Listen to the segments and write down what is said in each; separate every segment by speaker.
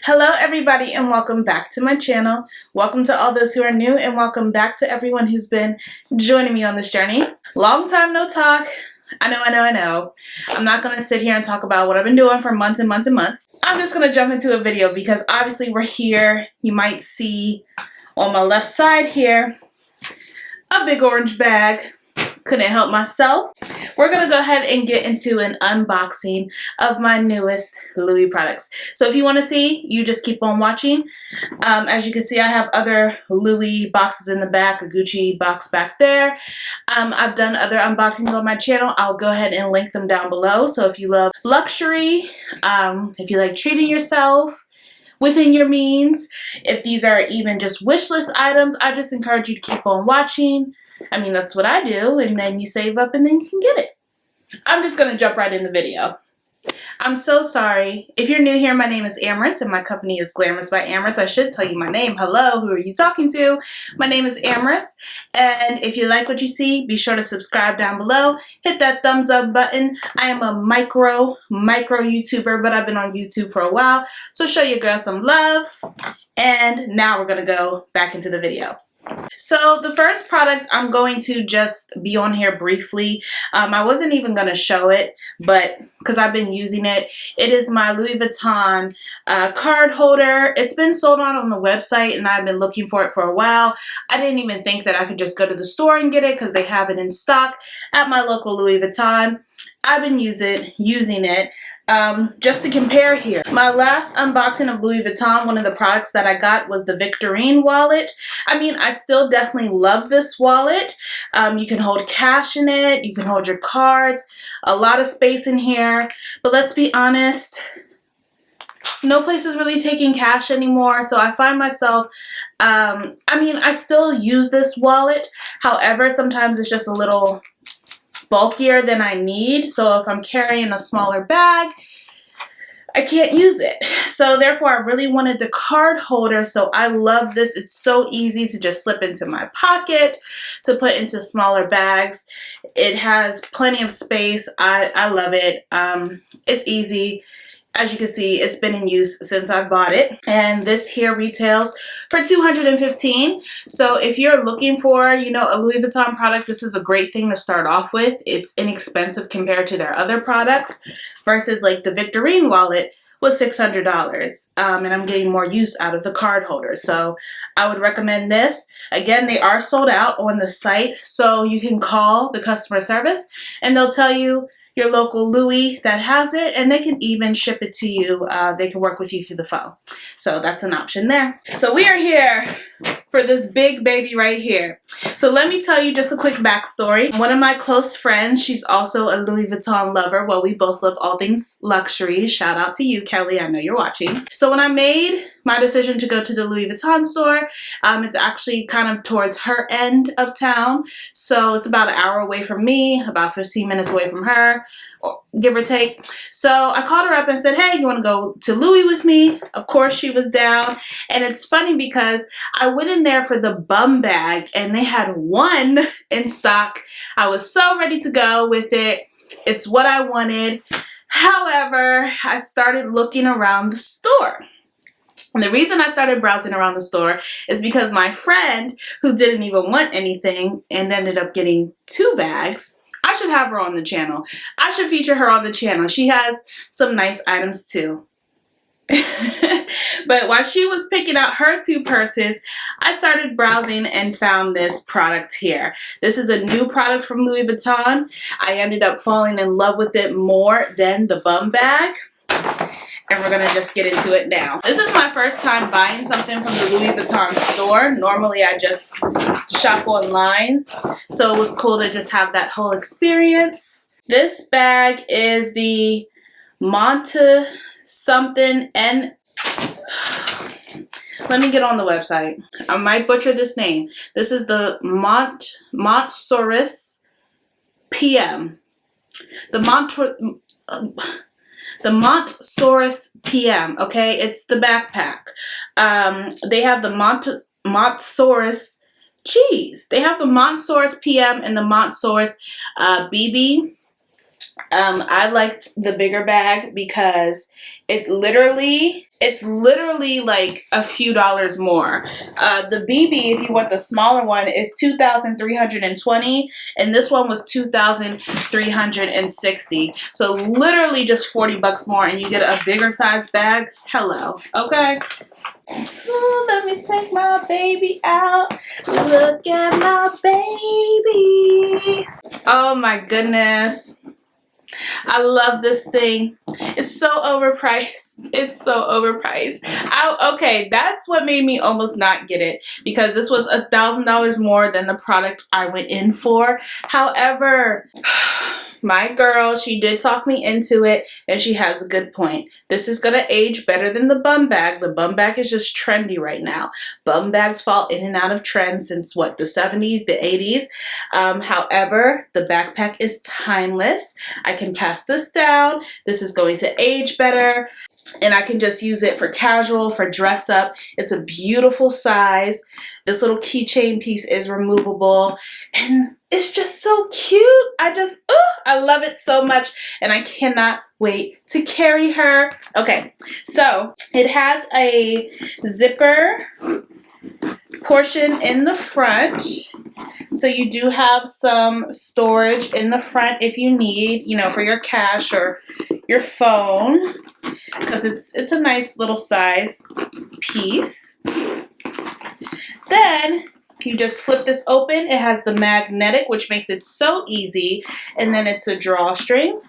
Speaker 1: Hello everybody and welcome back to my channel. Welcome to all those who are new and welcome back to everyone who's been joining me on this journey. Long time no talk. I know. I'm not going to sit here and talk about what I've been doing for months and months and months. I'm just going to jump into a video because obviously we're here. You might see on my left side here a big orange bag. Couldn't help myself. We're gonna go ahead and get into an unboxing of my newest Louis products. So if you want to see, you just keep on watching. As you can see, I have other Louis boxes in the back, a Gucci box back there. I've done other unboxings on my channel. I'll go ahead and link them down below. So if you love luxury, if you like treating yourself within your means, if these are even just wish list items, I just encourage you to keep on watching. I mean, that's what I do, and then you save up and then you can get it. I'm just going to jump right in the video. I'm so sorry. If you're new here, my name is Amaris, and my company is Glamorous by Amaris. I should tell you my name. Hello, who are you talking to? My name is Amaris, and if you like what you see, be sure to subscribe down below. Hit that thumbs up button. I am a micro YouTuber, but I've been on YouTube for a while, so show your girl some love. And now we're going to go back into the video. So the first product, I'm going to just be on here briefly. I wasn't even going to show it, but because I've been using it, it is my Louis Vuitton card holder. It's been sold on the website and I've been looking for it for a while. I didn't even think that I could just go to the store and get it because they have it in stock at my local Louis Vuitton. I've been using it. Just to compare here, my last unboxing of Louis Vuitton, one of the products that I got was the Victorine wallet. I mean, I still definitely love this wallet. You can hold cash in it, you can hold your cards, a lot of space in here, but let's be honest, no place is really taking cash anymore, so I find myself, I mean, I still use this wallet, however, sometimes it's just a little bulkier than I need, so if I'm carrying a smaller bag, I can't use it. So therefore I really wanted the card holder, so I love this. It's so easy to just slip into my pocket, to put into smaller bags. It has plenty of space. I love it. It's easy. As you can see, it's been in use since I bought it. And this here retails for $215. So if you're looking for, you know, a Louis Vuitton product, this is a great thing to start off with. It's inexpensive compared to their other products versus like the Victorine wallet was $600. And I'm getting more use out of the card holder. So I would recommend this. Again, they are sold out on the site. So you can call the customer service and they'll tell you your local Louis that has it, and they can even ship it to you. They can work with you through the phone. So that's an option there. So we are here for this big baby right here. So let me tell you just a quick backstory. One of my close friends, she's also a Louis Vuitton lover. Well, we both love all things luxury. Shout out to you, Kelly. I know you're watching. So when I made my decision to go to the Louis Vuitton store, it's actually kind of towards her end of town. So it's about an hour away from me, about 15 minutes away from her, give or take. So I called her up and said, hey, you want to go to Louis with me? Of course she was down. And it's funny because I went in there for the bum bag and they had one in stock. I was so ready to go with it. It's what I wanted. However, I started looking around the store. And the reason I started browsing around the store is because my friend, who didn't even want anything and ended up getting 2 bags, I should have her on the channel. I should feature her on the channel. She has some nice items too. But while she was picking out her 2 purses, I started browsing and found this product here. This is a new product from Louis Vuitton. I ended up falling in love with it more than the bum bag. And we're going to just get into it now. This is my first time buying something from the Louis Vuitton store. Normally I just shop online. So it was cool to just have that whole experience. This bag is the something and let me get on the website. I might butcher this name. This is the Montsouris PM. The Montsouris PM, okay? It's the backpack. They have the Montsouris cheese. They have the Montsouris PM and the Montsouris BB. I liked the bigger bag because it's literally like a few dollars more. The BB, if you want the smaller one, is $2,320, and this one was $2,360. So literally just 40 bucks more, and you get a bigger size bag. Hello, okay. Ooh, let me take my baby out. Look at my baby. Oh my goodness. I love this thing. It's so overpriced. It's so overpriced. Okay, that's what made me almost not get it, because this was $1,000 more than the product I went in for. However, my girl, she did talk me into it, and she has a good point. This is going to age better than the bum bag. The bum bag is just trendy right now. Bum bags fall in and out of trend since what, the 70s, the 80s. However, the backpack is timeless. I can pass this down. This is going to age better, and I can just use it for casual, for dress up. It's a beautiful size. This little keychain piece is removable, and it's just so cute. I love it so much, and I cannot wait to carry her. Okay, so it has a zipper portion in the front. So you do have some storage in the front if you need, you know, for your cash or your phone, because it's a nice little size piece. Then you just flip this open. It has the magnetic, which makes it so easy. And then it's a drawstring,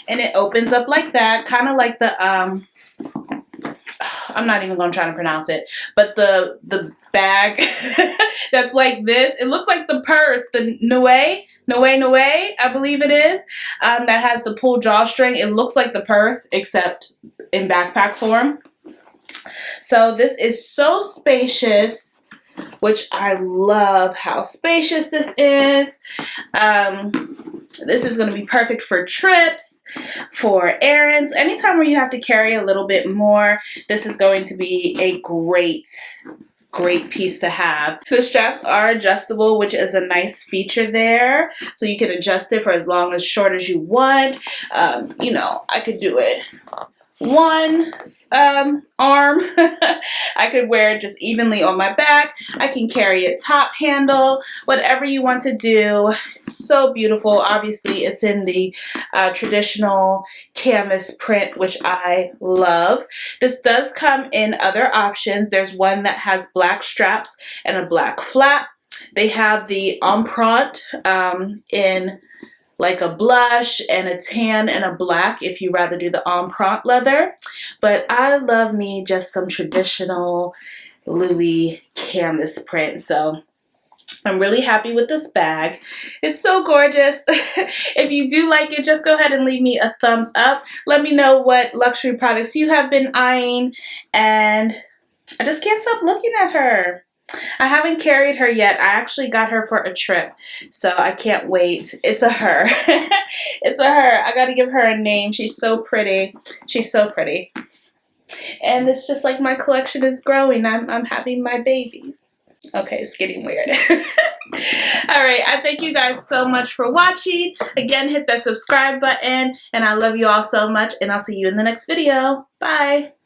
Speaker 1: and it opens up like that, kind of like the I'm not even going to try to pronounce it, but the bag that's like this. It looks like the purse, the Noe, I believe it is, that has the pull drawstring. It looks like the purse, except in backpack form. So this is so spacious, which I love how spacious this is. This is going to be perfect for trips, for errands, anytime where you have to carry a little bit more. This is going to be a great piece to have. The straps are adjustable, which is a nice feature there. So you can adjust it for as long as short as you want. You know, I could do it one arm. I could wear it just evenly on my back. I can carry a top handle, whatever you want to do. It's so beautiful. Obviously, it's in the traditional canvas print, which I love. This does come in other options. There's one that has black straps and a black flap. They have the empreinte in like a blush and a tan and a black if you rather do the empreinte leather. But I love me just some traditional Louis canvas print. So I'm really happy with this bag. It's so gorgeous. If you do like it, just go ahead and leave me a thumbs up. Let me know what luxury products you have been eyeing. And I just can't stop looking at her. I haven't carried her yet. I actually got her for a trip, so I can't wait. It's a her. It's a her. I gotta give her a name. She's so pretty. She's so pretty. And it's just like my collection is growing. I'm having my babies. Okay, it's getting weird. Alright, I thank you guys so much for watching. Again, hit that subscribe button, and I love you all so much, and I'll see you in the next video. Bye!